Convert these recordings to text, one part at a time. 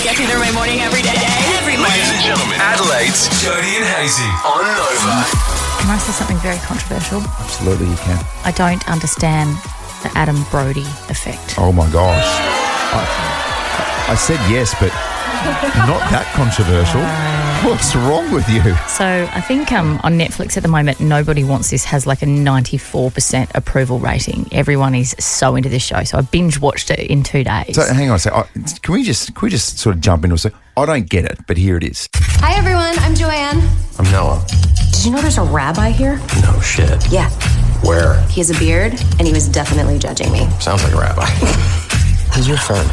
Gets me through my morning every day. Ladies and gentlemen, Adelaide's Jodie and Hayesy on Nova. Can I say something very controversial? Absolutely, you can. I don't understand the Adam Brody effect. Oh my gosh. I said yes, but not that controversial. What's wrong with you? So I think on Netflix at the moment, Nobody Wants This has like a 94% approval rating. Everyone is so into this show. So I binge watched it in 2 days. So hang on a second. Can we just sort of jump into it? I don't get it, but here it is. Hi, everyone. I'm Joanne. I'm Noah. Did you know there's a rabbi here? No shit. Yeah. Where? He has a beard, and he was definitely judging me. Sounds like a rabbi. Who's your friend?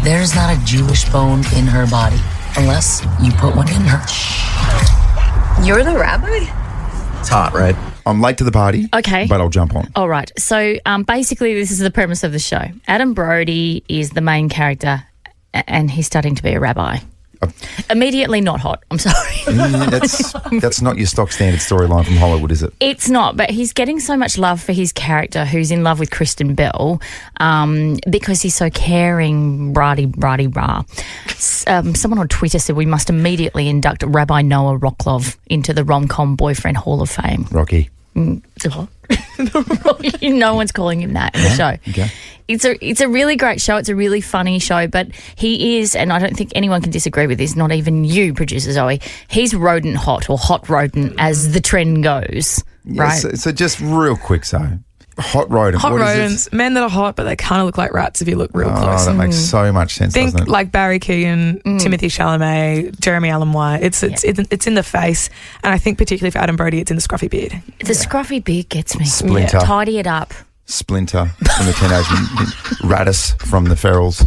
There's not a Jewish bone in her body unless you put one in her. You're the rabbi? It's hot, right? I'm late to the party. Okay. But I'll jump on. All right. So basically this is the premise of the show. Adam Brody is the main character and he's studying to be a rabbi. Immediately not hot. I'm sorry. That's not your stock standard storyline from Hollywood, is it? It's not, but he's getting so much love for his character who's in love with Kristen Bell because he's so caring, rah. Someone on Twitter said we must immediately induct Rabbi Noah Rocklov into the rom-com boyfriend Hall of Fame. Rocky. No one's calling him that in the show. Okay. It's a really great show. It's a really funny show, but he is, and I don't think anyone can disagree with this, not even you, producer Zoe, he's rodent hot or hot rodent as the trend goes, right? So just real quick, hot rodent. Hot what is rodents, this? men that are hot, but they kind of look like rats if you look real close. That makes so much sense, Think doesn't it? like Barry Keoghan, Timothy Chalamet, Jeremy Allen White. It's in the face, and I think particularly for Adam Brody, it's in the scruffy beard. The scruffy beard gets me. Splinter. Tidy it up. Splinter from the Teenage Radis from the Ferals.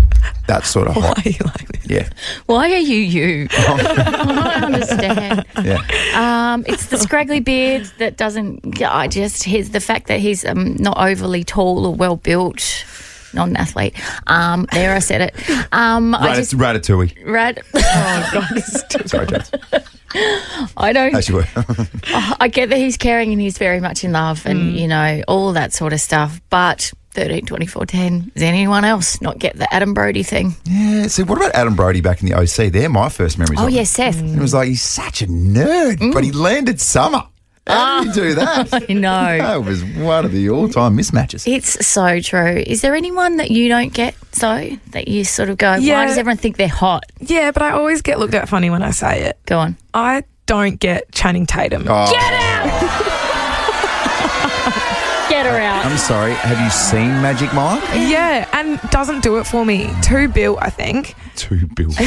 That sort of hot. Why are you like this? Yeah. Why are you? I don't understand. Yeah. It's the scraggly beard that doesn't. He's the fact that he's not overly tall or well built. Not an athlete. There, I said it. Ratatouille. Oh God. Sorry, James. I don't. As you were. I get that he's caring and he's very much in love and all that sort of stuff. But 13, 24, 10. Does anyone else not get the Adam Brody thing? Yeah. See, what about Adam Brody back in the OC? They're my first memories. Oh of yeah, him. Seth. It was like he's such a nerd, but he landed Summer. How did you do that? I know. That was one of the all-time mismatches. It's so true. Is there anyone that you don't get, though, that you sort of go, why does everyone think they're hot? Yeah, but I always get looked at funny when I say it. Go on. I don't get Channing Tatum. Oh. Get out! Get her out. I'm sorry. Have you seen Magic Mike? Yeah, and doesn't do it for me. Too built, I think. Too built.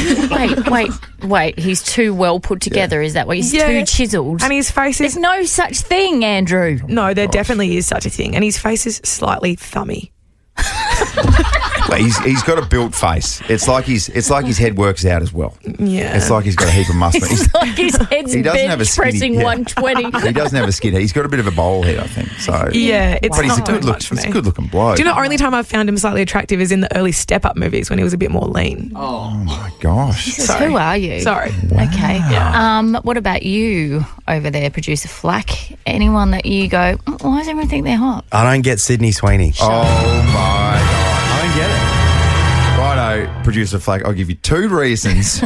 Wait. He's too well put together. Is that what he's too chiseled? And his face is... There's no such thing, Andrew. No, there definitely is such a thing. And his face is slightly thummy. He's got a built face. It's like his head works out as well. Yeah. It's like he's got a heap of muscle. It's like his head's He doesn't have a bench skinny- pressing yeah. 120. He doesn't have a skin head. He's got a bit of a bowl head, I think. So Yeah, it's but he's a not good too look. much for He's a me. good looking bloke. Do you know the only time I've found him slightly attractive is in the early Step Up movies when he was a bit more lean? Oh my gosh. Sorry. Who are you? Sorry. Okay. What about you over there, producer Flack? Anyone that you go, why does everyone think they're hot? I don't get Sydney Sweeney. Oh my god. I don't get it. Righto, producer Flack. I'll give you 2 reasons.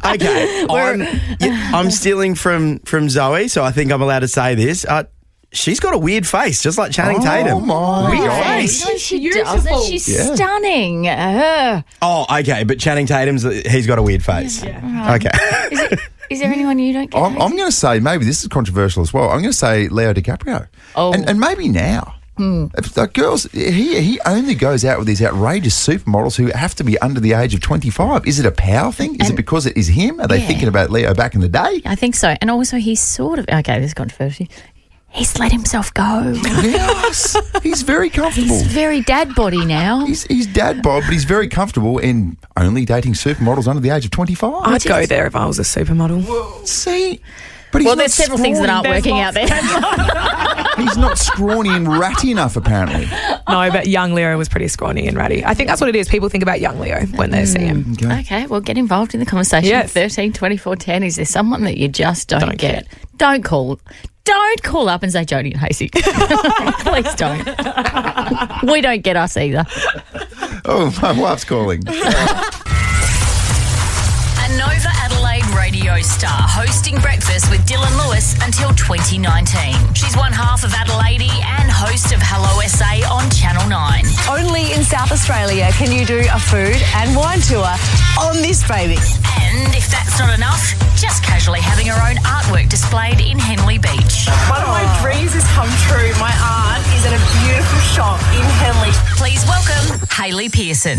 Okay, I'm stealing from Zoe, so I think I'm allowed to say this. She's got a weird face, just like Channing Tatum. Oh my Weird god. face. No, she doesn't. She's stunning. Oh, okay, but Channing he's got a weird face. Yeah. Okay. Is there anyone you don't get? I'm going to say, maybe this is controversial as well. I'm going to say Leo DiCaprio. Oh. And maybe now. Like girls, he only goes out with these outrageous supermodels who have to be under the age of 25. Is it a power thing? Is it because it is him? Are they thinking about Leo back in the day? I think so. And also he's sort of, okay, this is controversial. He's let himself go. Yes. He's very comfortable. He's very dad body now. He's dad bod, but he's very comfortable in only dating supermodels under the age of 25. I'd go there if I was a supermodel. See? But he's There's several things that aren't working out there. He's not scrawny and ratty enough, apparently. No, but young Leo was pretty scrawny and ratty. I think that's what it is. People think about young Leo when they see him. Okay, well, get involved in the conversation. Yes. 13, 24, 10. Is there someone that you just don't get? Don't call Don't call up and say Jodie and Hayesy. Please don't. We don't get us either. Oh, my wife's calling. A Nova Adelaide radio star hosting breakfast with Dylan Lewis until 2019. She's one half of Adelaide and host of Hello SA on Channel 9. Only in South Australia can you do a food and wine tour on this baby. And if that's not enough, just casually having her own artwork displayed in Henley Beach. One of my dreams has come true. My art is at a beautiful shop in Henley. Please welcome Hayley Pearson.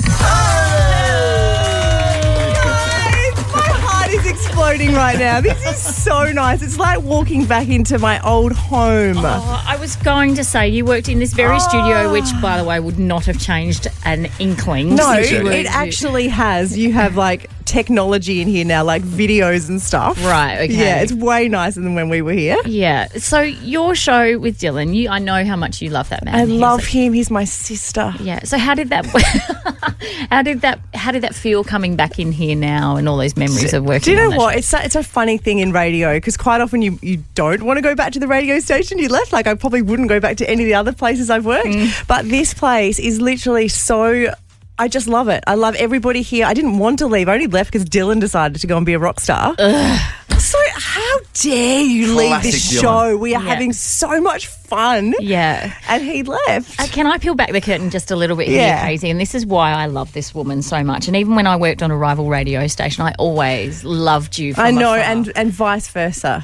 My heart is exploding right now. This is so nice. It's like walking back into my old home. Oh, I was going to say you worked in this very studio, which, by the way, would not have changed an inkling. No, since you it actually has. You have like technology in here now, like videos and stuff. Right, okay. Yeah, it's way nicer than when we were here. Yeah. So your show with Dylan, I know how much you love that man. I love him. He's my sister. Yeah. So how did that how did that feel coming back in here now and all those memories of working? Do you on know that what? show? It's a funny thing in radio because quite often you don't want to go back to the radio station you left. Like I probably wouldn't go back to any of the other places I've worked. But this place is literally so... I just love it. I love everybody here. I didn't want to leave. I only left because Dylan decided to go and be a rock star. So how dare you leave this Classic show? Dylan. We are having so much fun. Yeah. And he left. Can I peel back the curtain just a little bit here, Yeah. Hayesy? And this is why I love this woman so much. And even when I worked on a rival radio station, I always loved you from I know, afar. and vice versa.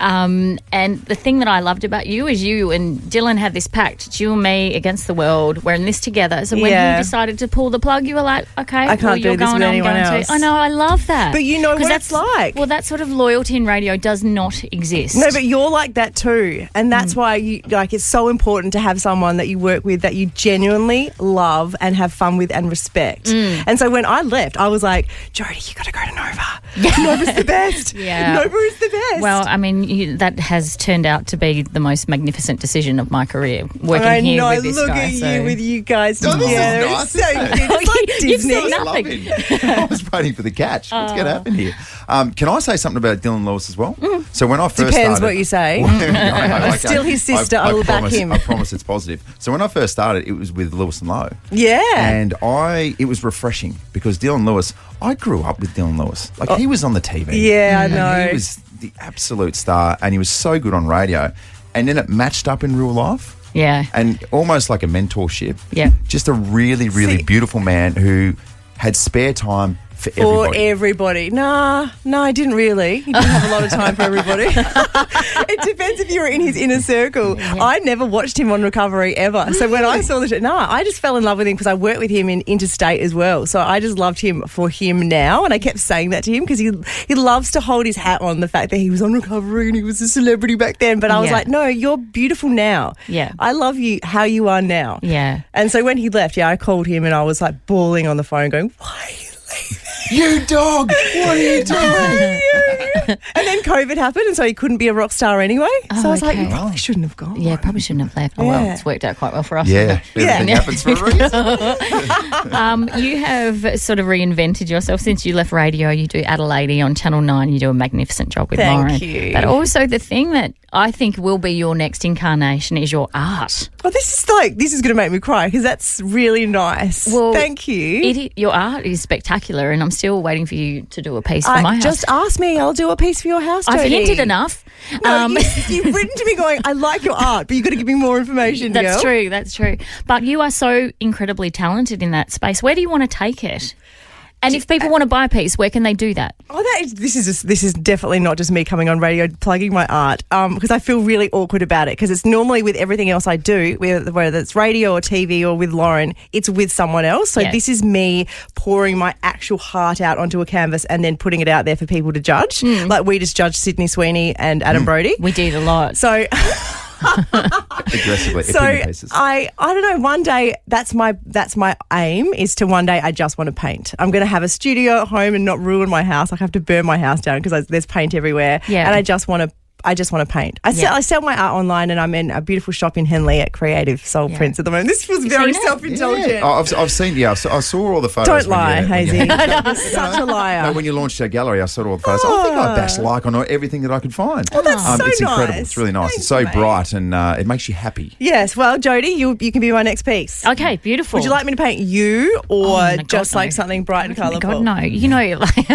And the thing that I loved about you is you and Dylan had this pact, it's you and me against the world. We're in this together. So when Yeah. you decided to pull the plug, you were like, okay, I can't do you're this going, with I'm anyone going else. to. I know, I love that. But you know 'Cause what it's like. Well, that sort of loyalty in radio does not exist. No, but you're like that too. And that's why it's so important to have someone that you work with that you genuinely love and have fun with and respect. And so when I left, I was like, Jodie, you got to go to Nova. Nova's the best. Yeah. Nova is the best. Well, I mean, that has turned out to be the most magnificent decision of my career, working I here know, with this look guy. at so. you with you guys Oh, this is together. nice, It's so isn't it? cute. It's like You've Disney. seen that. Nothing. I was waiting for the catch. What's going to happen here? Can I say something about Dylan Lewis as well? So when I first Depends started, what you say. Okay. Still his sister. I will back promise, him. I promise it's positive. So when I first started, it was with Lewis and Lowe. Yeah. And it was refreshing because Dylan Lewis, I grew up with Dylan Lewis. Like he was on the TV. Yeah, I And know. he was the absolute star and he was so good on radio. And then it matched up in real life. Yeah. And almost like a mentorship. Yeah. Just a really, really See- beautiful man who had spare time for For everybody. everybody. No, I didn't really. He didn't have a lot of time for everybody. It depends if you were in his inner circle. I never watched him on Recovery ever. So when I saw the show, I just fell in love with him because I worked with him in Interstate as well. So I just loved him for him now. And I kept saying that to him because he loves to hold his hat on the fact that he was on Recovery and he was a celebrity back then. But I was Yeah. like, no, you're beautiful now. Yeah. I love you how you are now. Yeah. And so when he left, I called him and I was like bawling on the phone going, why are you leaving? You dog! What are you doing? And then COVID happened, and so he couldn't be a rock star anyway. So I was like, okay. you probably shouldn't have gone. Yeah, probably shouldn't have left. Oh, well, Yeah. it's worked out quite well for us. Yeah, Yeah. everything happens for a reason. You have sort of reinvented yourself since you left radio. You do Adelaide on Channel 9. You do a magnificent job with Thank Lauren. you. But also the thing that I think will be your next incarnation is your art. Well, this is going to make me cry because that's really nice. Well, thank you. Your art is spectacular, and I'm still waiting for you to do a piece for my house. Just ask me. I'll do a piece for your house, I've Jodie. hinted enough. No, you've written to me going, I like your art, but you've got to give me more information, That's girl. true. That's true. But you are so incredibly talented in that space. Where do you want to take it? And if people want to buy a piece, where can they do that? This is definitely not just me coming on radio plugging my art because I feel really awkward about it because it's normally with everything else I do, whether it's radio or TV or with Lauren, it's with someone else. So Yeah. this is me pouring my actual heart out onto a canvas and then putting it out there for people to judge. Like we just judged Sydney Sweeney and Adam Brody. We did a lot. So... Aggressively. So opinion pieces. I don't know. One day that's my aim is to one day I just want to paint. I'm going to have a studio at home and not ruin my house. I have to burn my house down because there's paint everywhere. Yeah. And I just want to. I just want to paint. I sell my art online, and I'm in a beautiful shop in Henley at Creative Soul Prints at the moment. This was very self-indulgent. Yeah. I've seen. Yeah, I saw all the photos. Don't lie, Hayesy. You're such a liar. No, when you launched our gallery, I saw all the photos. I think I bashed like on everything that I could find. Oh, that's so it's incredible. nice. It's really nice. Thank It's so you, mate. bright, and it makes you happy. Yes. Well, Jodie, you can be my next piece. Okay, beautiful. Would you like me to paint you, or my just God, like no. something bright and colourful? God, no. You know, like,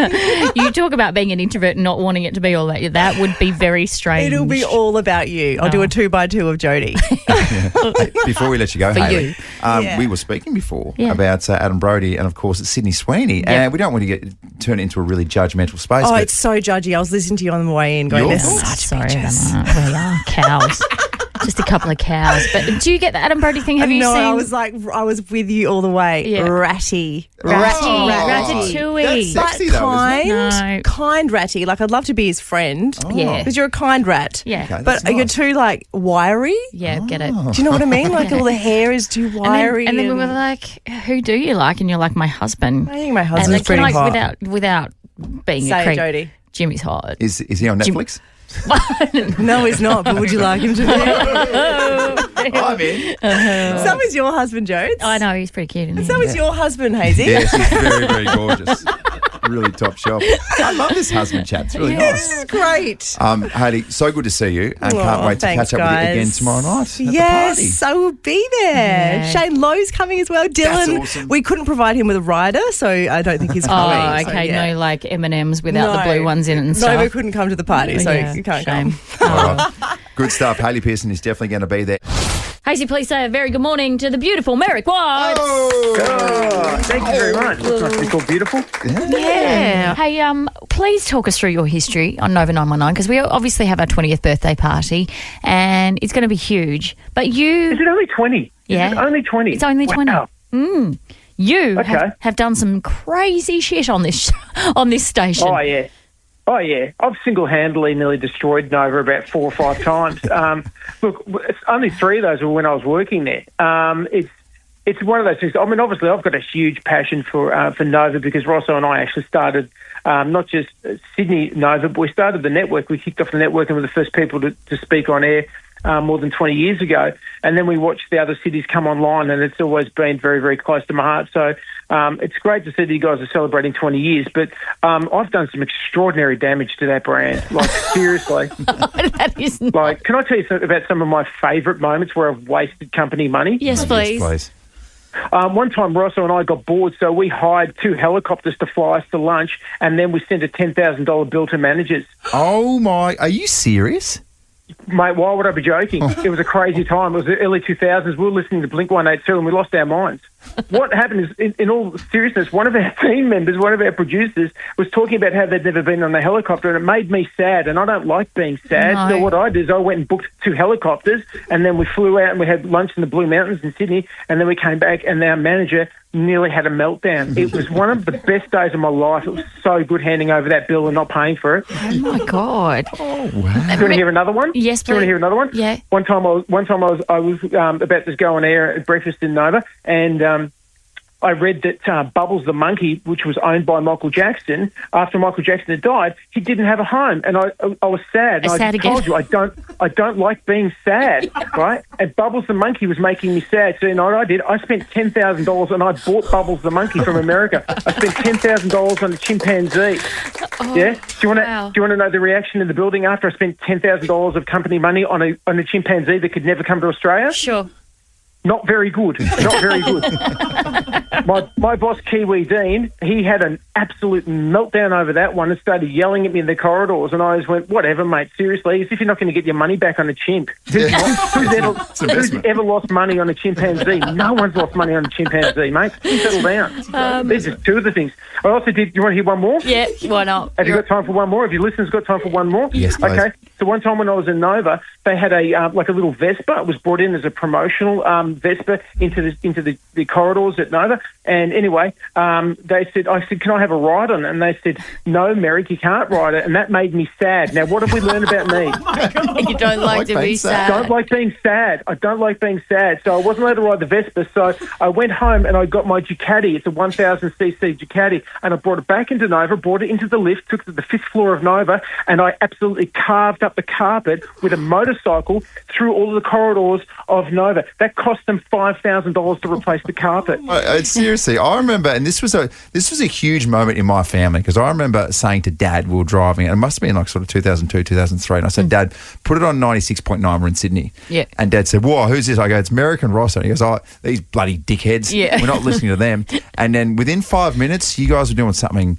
you talk about being an introvert and not wanting it to be all that. That would be very strange. It'll be all about you. I'll do a 2x2 of Jodie. Hey, before we let you go, For Hayley, you. Yeah. we were speaking before about Adam Brody and, of course, it's Sydney Sweeney. And we don't want to turn it into a really judgmental space. Oh, but it's so judgy. I was listening to you on the way in going, Your they're thoughts? such Sorry bitches. about that. We are cows. Just a couple of cows. But do you get the Adam Brody thing? Have you No, seen? I was with you all the way. Yeah. Ratty. Ratatouille. That's sexy, though, kind, No. kind ratty. Like, I'd love to be his friend. Yeah. Because you're a kind rat. Yeah. Okay, But that's you're nice. too, like, wiry. Yeah, get it. Do you know what I mean? Like, all the hair is too wiry. And then we were like, "Who do you like?" And you're like, "My husband." I think my And husband's like, pretty hot. without being Say a it, creep, Jodie. Jimmy's hot. Is he on Netflix? No, he's not, but would you like him to be? I'm in. So is your husband, Jodes. I know he's pretty cute. Isn't he? So is your husband, Hayesy. Yes, he's very, very gorgeous. Really top shelf. I love this husband chat. It's really This nice. is great. Hayley, so good to see you, and can't Oh, wait to thanks, catch up with you guys. again tomorrow night at Yes, I will be there. Yeah. Shane Lowe's coming as well. Dylan, awesome. we couldn't provide him with a rider, so I don't think he's Oh, coming. So, okay. yeah. No, like M&Ms without the No. blue ones in it and stuff. Nova couldn't come to the party, so Yeah, you can't shame. come. the party. All right. Good stuff. Hayley Pearson is definitely going to be there. Hayesy, please say a very good morning to the beautiful Merrick Watts. Thank you very much. It's nice to be called beautiful. Yeah. Hey, please talk us through your history on Nova 919 because we obviously have our 20th birthday party and it's going to be huge. But you... Is it only 20? Yeah. Is it only 20? It's only 20. Wow. You Okay. have done some crazy shit on this on this station. Oh, yeah. I've single-handedly nearly destroyed Nova about 4 or 5 times. Look, it's only 3 of those were when I was working there. It's one of those things. I mean, obviously, I've got a huge passion for Nova because Rosso and I actually started not just Sydney Nova, but we started the network. We kicked off the network and were the first people to speak on air more than 20 years ago. And then we watched the other cities come online, and it's always been very, very close to my heart. So it's great to see that you guys are celebrating 20 years. But I've done some extraordinary damage to that brand. Like, seriously. That is not... Like, can I tell you about some of my favourite moments where I've wasted company money? Yes, please. Please. One time, Rosso and I got bored, so we hired 2 helicopters to fly us to lunch, and then we sent a $10,000 bill to managers. Oh, my. Are you serious? Mate, why would I be joking? It was a crazy time. It was the early 2000s. We were listening to Blink-182 and we lost our minds. What happened is, in all seriousness, one of our team members, one of our producers, was talking about how they'd never been on a helicopter, and it made me sad, and I don't like being sad. No. So what I did is I went and booked 2 helicopters, and then we flew out and we had lunch in the Blue Mountains in Sydney, and then we came back, and our manager nearly had a meltdown. It was one of the best days of my life. It was so good handing over that bill and not paying for it. Oh, my God. Oh, wow. Do you want to hear another one? Yes, Do you want please. to hear another one? Yeah. One time I was about to go on air at breakfast in Nova, and I read that Bubbles the monkey, which was owned by Michael Jackson, after Michael Jackson had died, he didn't have a home, and I was sad. And Sad I told again. you I don't like being sad, right? And Bubbles the monkey was making me sad. So you know what I did? I spent $10,000 and I bought Bubbles the monkey from America. I spent $10,000 on a chimpanzee. Yeah. Do you want to wow. do you want to know the reaction in the building after I spent $10,000 of company money on a chimpanzee that could never come to Australia? Sure. Not very good. Not very good. My boss, Kiwi Dean, he had an absolute meltdown over that one and started yelling at me in the corridors, and I just went, whatever, mate, seriously, as if you're not going to get your money back on a chimp. Who's ever lost money on a chimpanzee? No one's lost money on a chimpanzee, mate. Settle down. These are 2 of the things. I also did, you want to hear one more? Yeah, why not? Have you got time for one more? Have your listeners got time for one more? Yes, please. Okay. So one time when I was in Nova, they had a like a little Vespa. It was brought in as a promotional Vespa into the corridors at Nova. And anyway, I said, can I have a ride on it? And they said, no, Merrick, you can't ride it. And that made me sad. Now, what have we learned about me? You don't like to be being sad. I don't like being sad. I don't like being sad. So I wasn't allowed to ride the Vespa. So I went home and I got my Ducati. It's a 1,000cc Ducati. And I brought it back into Nova, brought it into the lift, took it to the 5th floor of Nova, and I absolutely carved up up the carpet with a motorcycle through all of the corridors of Nova. That cost them $5,000 to replace the carpet. Seriously, I remember, and this was a huge moment in my family, because I remember saying to Dad, we were driving, and it must have been like sort of 2002, 2003, and I said, Dad, put it on 96.9, we're in Sydney. Yeah. And Dad said, whoa, who's this? I go, it's Merrick and Ross. And he goes, oh, these bloody dickheads. Yeah. We're not listening to them. And then within 5 minutes, you guys were doing something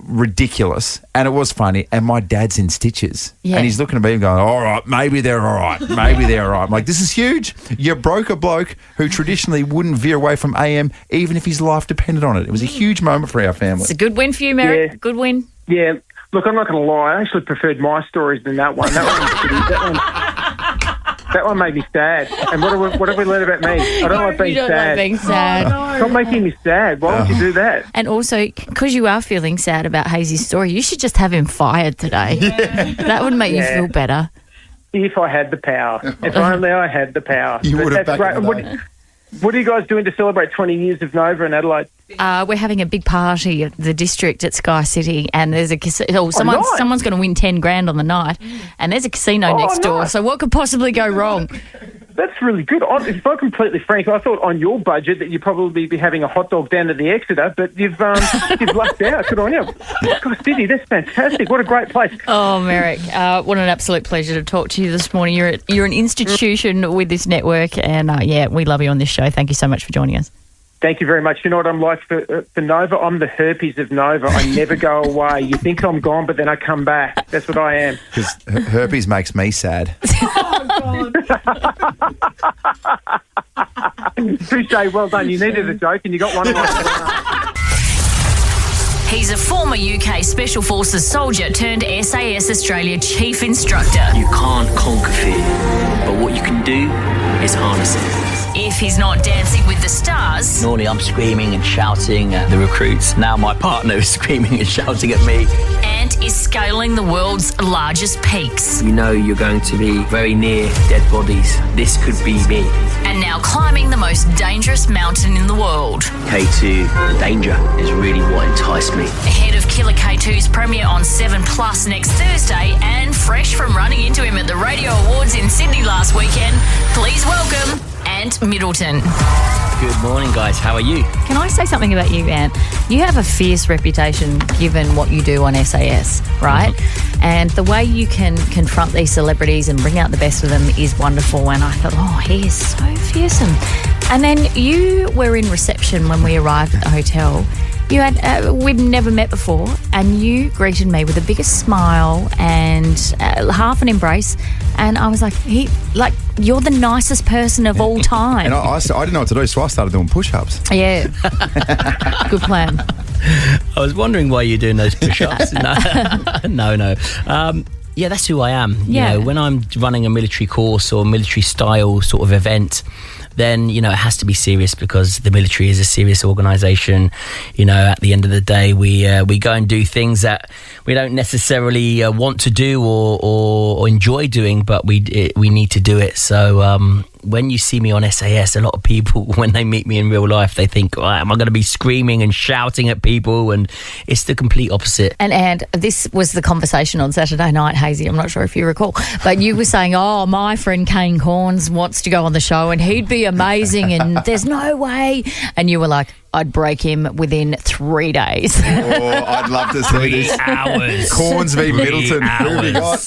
ridiculous, and it was funny, and my dad's in stitches, and he's looking at me and going, all right, maybe they're all right, maybe they're all right. I'm like, this is huge. You broke a bloke who traditionally wouldn't veer away from AM even if his life depended on it. It was a huge moment for our family. It's a good win for you, Merrick. Yeah. Good win. Yeah. Look, I'm not going to lie. I actually preferred my stories than that one. That one made me sad. And what have we learned about me? I don't like being You don't sad. like being sad. Stop making me sad. Why would you do that? And also, because you are feeling sad about Hayesy's story, you should just have him fired today. That would make you feel better. If I had the power. If only I had the power. You But would have that's back in the great. day. What are you guys doing to celebrate 20 years of Nova in Adelaide? We're having a big party at the district at Sky City, and there's a casino. Someone's going to win $10,000 on the night, and there's a casino next door. nice. So what could possibly go wrong? That's really good. If I'm completely frank, I thought on your budget that you'd probably be having a hot dog down at the Exeter, but you've lucked out. Good on you. Sky City, that's fantastic. What a great place. Oh, Merrick, what an absolute pleasure to talk to you this morning. You're an institution with this network, and we love you on this show. Thank you so much for joining us. Thank you very much. You know what I'm like for Nova? I'm the herpes of Nova. I never go away. You think I'm gone, but then I come back. That's what I am. Because herpes makes me sad. Touche, well done. You needed a joke and you got one right. He's a former UK Special Forces soldier turned SAS Australia Chief Instructor. You can't conquer fear, but what you can do is harness it. If he's not dancing with the stars, Normally I'm screaming and shouting at the recruits. Now my partner is screaming and shouting at me. and is scaling the world's largest peaks. You know you're going to be very near dead bodies. This could be me. And now climbing the most dangerous mountain in the world. K2, danger is really what enticed me. Ahead of Killer K2's premiere on 7 Plus next Thursday, and fresh from running into him at the Radio Awards in Sydney last weekend, please welcome Ant Middleton. Good morning, guys. How are you? Can I say something about you, Ant? You have a fierce reputation given what you do on SAS, right? Mm-hmm. And the way you can confront these celebrities and bring out the best of them is wonderful. And I thought, oh, he is so fearsome. And then you were in reception when we arrived at the hotel. You had we'd never met before, and you greeted me with the biggest smile and half an embrace, and I was like, you're the nicest person of all time. And I didn't know what to do, so I started doing push-ups. Yeah, good plan. I was wondering why you're doing those push-ups. No. Yeah, that's who I am. Yeah. You know, when I'm running a military course or military style sort of event, then, you know, it has to be serious because the military is a serious organisation. You know, at the end of the day, we go and do things that we don't necessarily want to do or enjoy doing, but we need to do it. So when you see me on SAS, a lot of people, when they meet me in real life, they think, oh, am I going to be screaming and shouting at people? And it's the complete opposite. And this was the conversation on Saturday night, Hayesy. I'm not sure if you recall, but you were saying, oh, my friend Kane Corns wants to go on the show and he'd be amazing and there's no way. And you were like, I'd break him within 3 days. Oh, I'd love to see 3 this. hours. Corns v. Middleton. Who have we got?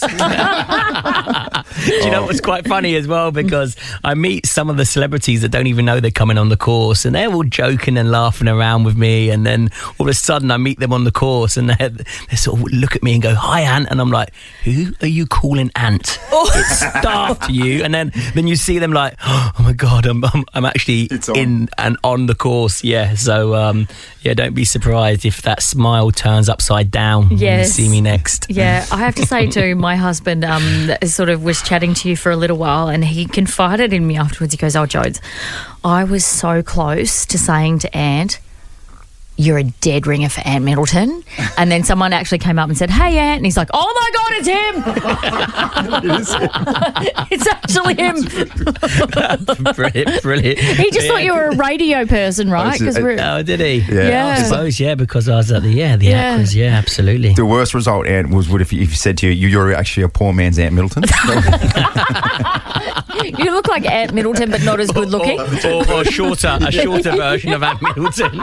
Do you know what's quite funny as well? Because I meet some of the celebrities that don't even know they're coming on the course, and they're all joking and laughing around with me. And then all of a sudden, I meet them on the course, and they sort of look at me and go, "Hi, Ant," and I'm like, "Who are you calling Ant?" It's staff to you. And then you see them like, "Oh my God, I'm actually in and on the course." Yeah. So don't be surprised if that smile turns upside down when you see me next. Yeah, I have to say too, my husband sort of was chatting to you for a little while, and he confided in me afterwards. He goes, "Oh, Jodes, I was so close to saying to Ant, you're a dead ringer for Ant Middleton. And then someone actually came up and said, hey, Ant. And he's like, oh, my God, it's him. It's actually him. Brilliant. He just thought you were a radio person, right? Oh, did he? Yeah. I suppose, because I was at the Actors. Yeah, absolutely. The worst result, Ant, was if you said to you, you're actually a poor man's Ant Middleton. You look like Ant Middleton, but not as good looking. Or a shorter version of Ant Middleton.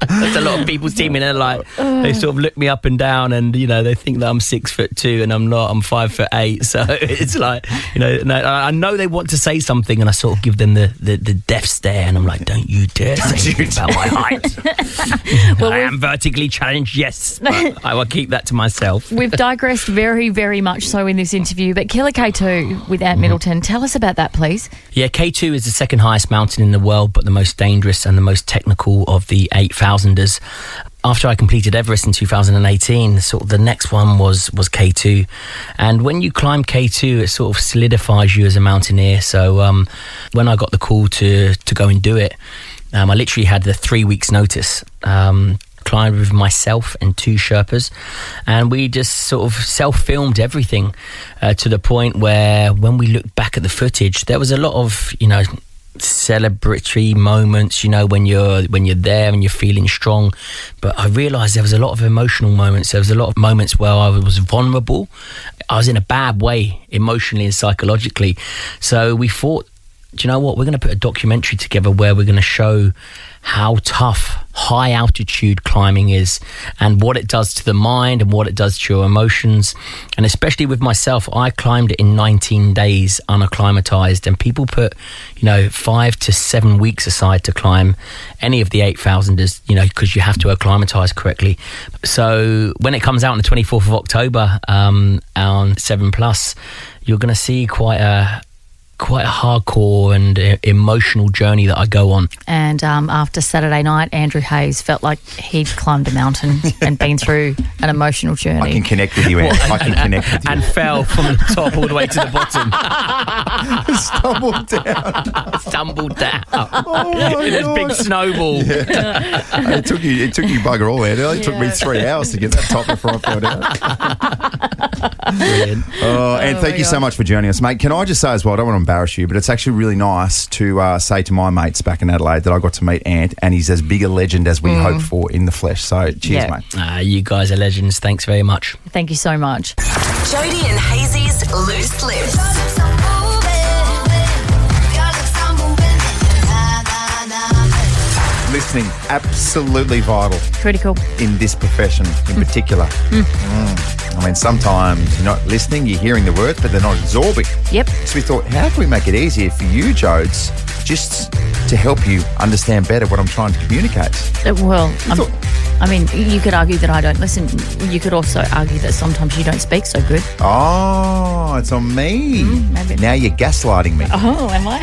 There's a lot of people teaming in, like, they sort of look me up and down, and they think that I'm 6'2", and I'm not. I'm 5'8". So it's like, I know they want to say something, and I sort of give them the death stare, and I'm like, don't you dare say anything about my height. I am vertically challenged, yes, but I will keep that to myself. We've digressed very, very much so in this interview, but Killer K2 with Ant Middleton, tell us about that, please. Yeah, K2 is the second highest mountain in the world, but the most dangerous and the most technical of the 8,000ers. After I completed Everest in 2018, sort of the next one was K2. And when you climb K2, it sort of solidifies you as a mountaineer. So when I got the call to go and do it, I literally had the 3 weeks notice. Climbed with myself and 2 Sherpas, and we just sort of self-filmed everything to the point where when we looked back at the footage, there was a lot of celebratory moments, when you're there and you're feeling strong. But I realised there was a lot of emotional moments. There was a lot of moments where I was vulnerable. I was in a bad way emotionally and psychologically. So we thought, do you know what? We're going to put a documentary together where we're going to show how tough high altitude climbing is and what it does to the mind and what it does to your emotions. And especially with myself, I climbed it in 19 days unacclimatized, and people put 5 to 7 weeks aside to climb any of the 8,000ers, because you have to acclimatize correctly. So when it comes out on the 24th of October on 7+, you're going to see quite a hardcore and emotional journey that I go on. And after Saturday night, Andrew Hayes felt like he'd climbed a mountain and been through an emotional journey. I can connect with you, Ant. I can connect with you. And fell from the top all the way to the bottom. Stumbled down. Oh in a big snowball. Yeah. It took you bugger all, Ant. It only took me 3 hours to get that top before I fell down. Brilliant. And thank you so much for joining us, mate. Can I just say as well, I don't want to embarrass you, but it's actually really nice to say to my mates back in Adelaide that I got to meet Ant, and he's as big a legend as we hoped for in the flesh. So cheers, mate. You guys are legends. Thanks very much. Thank you so much. Jodie and Hayesy's Loose Lips. Listening, absolutely vital. Critical. In this profession in particular. I mean, sometimes you're not listening, you're hearing the words, but they're not absorbing. Yep. So we thought, how can we make it easier for you, Jodes, just to help you understand better what I'm trying to communicate? You could argue that I don't listen. You could also argue that sometimes you don't speak so good. Oh, it's on me. Maybe. Now you're gaslighting me. Oh, am I?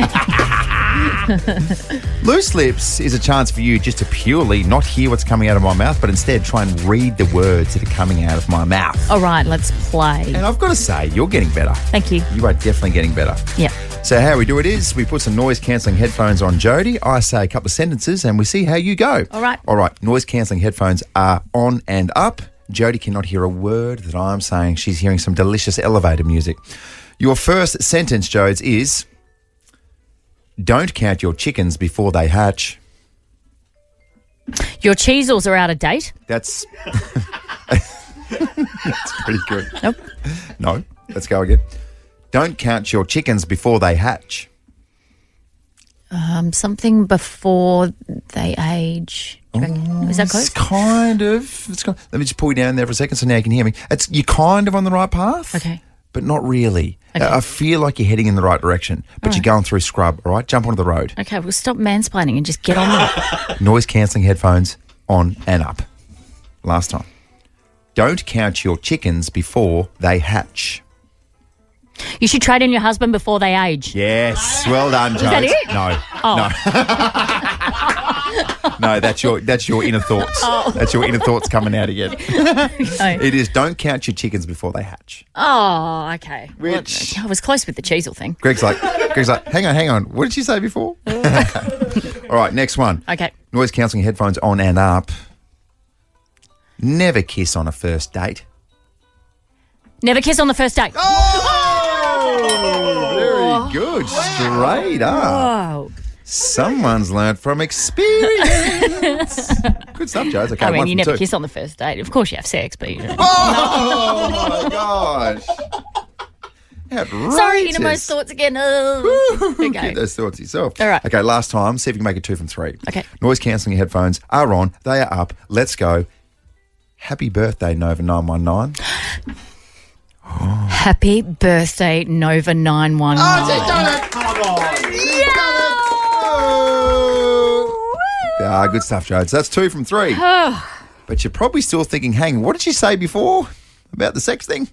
Loose Lips is a chance for you just to purely not hear what's coming out of my mouth, but instead try and read the words that are coming out of my mouth. All right, let's play. And I've got to say, you're getting better. Thank you. You are definitely getting better. Yeah. So how we do it is we put some noise-cancelling headphones on Jodie. I say a couple of sentences and we see how you go. All right. All right. Noise-cancelling headphones are on and up. Jodie cannot hear a word that I'm saying. She's hearing some delicious elevator music. Your first sentence, Jodes, is... Don't count your chickens before they hatch. Your cheesels are out of date. That's pretty good. Nope. No, let's go again. Don't count your chickens before they hatch. Something before they age. Is that close? It's kind of. Let me just pull you down there for a second so now you can hear me. You're kind of on the right path. Okay. But not really. Okay. I feel like you're heading in the right direction, but you're going through scrub, all right? Jump onto the road. Okay, well, stop mansplaining and just get on with it. Noise-cancelling headphones on and up. Last time. Don't count your chickens before they hatch. You should trade in your husband before they age. Yes, well done, Jodes. Is that it? No. Oh. No. No, that's your inner thoughts. Oh. That's your inner thoughts coming out again. Okay. It is don't count your chickens before they hatch. Oh, okay. Which- Well, I was close with the cheesel thing. Greg's like, hang on. What did she say before? All right, next one. Okay. Noise cancelling headphones on and up. Never kiss on a first date. Never kiss on the first date. Oh, very good. Straight up. Oh. Someone's learned from experience. Good stuff, Joe. Okay, I mean, one you from never two. kiss on the first date. Of course you have sex, but you don't. Oh, my gosh. Outrageous. Sorry, innermost thoughts again. Okay. Keep those thoughts to yourself. All right. Okay, last time. See if you can make it 2 from 3. Okay. Noise cancelling headphones are on. They are up. Let's go. Happy birthday, Nova 919. Happy birthday, Nova 911. Good stuff, Joe. So that's 2 from 3. But you're probably still thinking, hang, what did she say before about the sex thing?